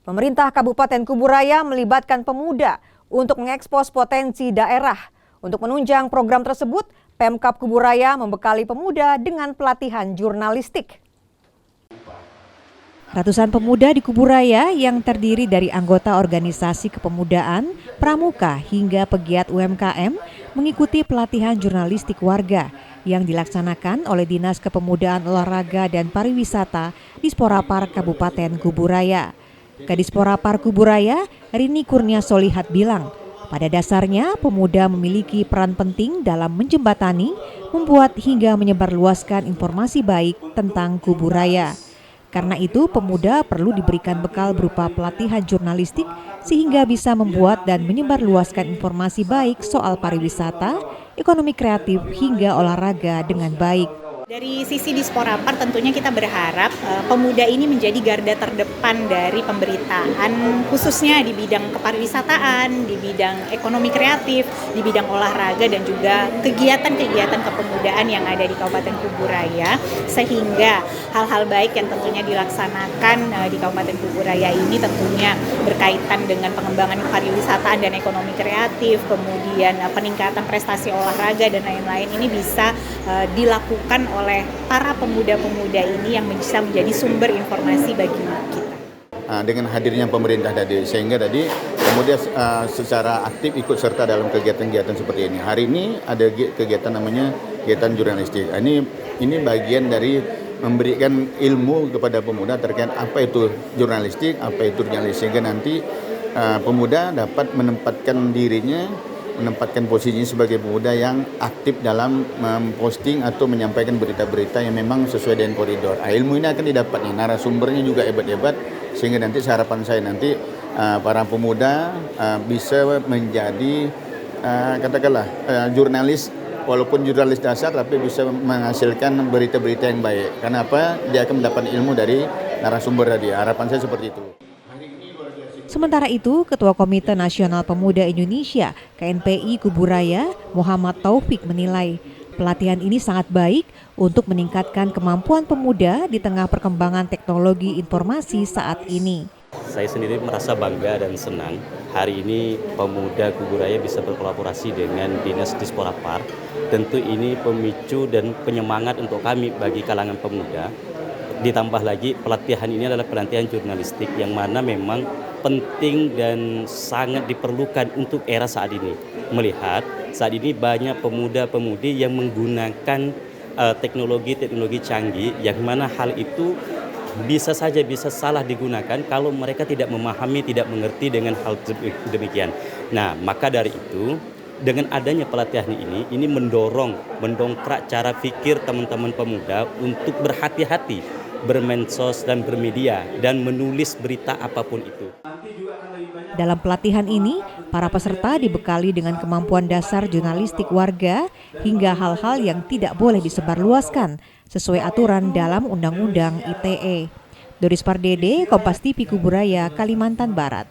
Pemerintah Kabupaten Kuburaya melibatkan pemuda untuk mengekspos potensi daerah. Untuk menunjang program tersebut, Pemkab Kuburaya membekali pemuda dengan pelatihan jurnalistik. Ratusan pemuda di Kuburaya yang terdiri dari anggota organisasi kepemudaan, pramuka hingga pegiat UMKM mengikuti pelatihan jurnalistik warga yang dilaksanakan oleh Dinas Kepemudaan Olahraga dan Pariwisata Disporapar Kabupaten Kuburaya. Kadisporapar Kuburaya, Rini Kurnia Solihat bilang, pada dasarnya pemuda memiliki peran penting dalam menjembatani, membuat hingga menyebarluaskan informasi baik tentang Kuburaya. Karena itu, pemuda perlu diberikan bekal berupa pelatihan jurnalistik sehingga bisa membuat dan menyebarluaskan informasi baik soal pariwisata, ekonomi kreatif hingga olahraga dengan baik. Dari sisi Disporapar tentunya kita berharap pemuda ini menjadi garda terdepan dari pemberitaan khususnya di bidang kepariwisataan, di bidang ekonomi kreatif, di bidang olahraga dan juga kegiatan-kegiatan kepemudaan yang ada di Kabupaten Kuburaya, sehingga hal-hal baik yang tentunya dilaksanakan di Kabupaten Kuburaya ini tentunya berkaitan dengan pengembangan pariwisataan dan ekonomi kreatif, kemudian peningkatan prestasi olahraga dan lain-lain ini bisa dilakukan oleh para pemuda-pemuda ini yang bisa menjadi sumber informasi bagi kita. Dengan hadirnya pemerintah tadi, sehingga tadi pemuda secara aktif ikut serta dalam kegiatan-kegiatan seperti ini. Hari ini ada kegiatan namanya kegiatan jurnalistik. Ini bagian dari memberikan ilmu kepada pemuda terkait apa itu jurnalistik, sehingga nanti pemuda dapat menempatkan dirinya, menempatkan posisinya sebagai pemuda yang aktif dalam memposting atau menyampaikan berita-berita yang memang sesuai dengan koridor. Ilmu ini akan didapat nih, narasumbernya juga hebat-hebat, sehingga nanti harapan saya nanti para pemuda bisa menjadi katakanlah jurnalis, walaupun jurnalis dasar tapi bisa menghasilkan berita-berita yang baik. Karena apa? Dia akan mendapat ilmu dari narasumber tadi. Harapan saya seperti itu. Sementara itu, Ketua Komite Nasional Pemuda Indonesia KNPI Kuburaya, Muhammad Taufik menilai pelatihan ini sangat baik untuk meningkatkan kemampuan pemuda di tengah perkembangan teknologi informasi saat ini. Saya sendiri merasa bangga dan senang hari ini pemuda Kuburaya bisa berkolaborasi dengan Dinas Disporapar. Tentu ini pemicu dan penyemangat untuk kami bagi kalangan pemuda. Ditambah lagi pelatihan ini adalah pelatihan jurnalistik yang mana memang penting dan sangat diperlukan untuk era saat ini. Melihat saat ini banyak pemuda-pemudi yang menggunakan teknologi canggih yang mana hal itu bisa salah digunakan kalau mereka tidak memahami, tidak mengerti dengan hal demikian. Nah, maka dari itu dengan adanya pelatihan ini mendongkrak cara pikir teman-teman pemuda untuk berhati-hati bermedsos dan bermedia dan menulis berita apapun itu. Dalam pelatihan ini, para peserta dibekali dengan kemampuan dasar jurnalistik warga hingga hal-hal yang tidak boleh disebarluaskan sesuai aturan dalam Undang-Undang ITE. Doris Pardede, Kompas TV Kuburaya, Kalimantan Barat.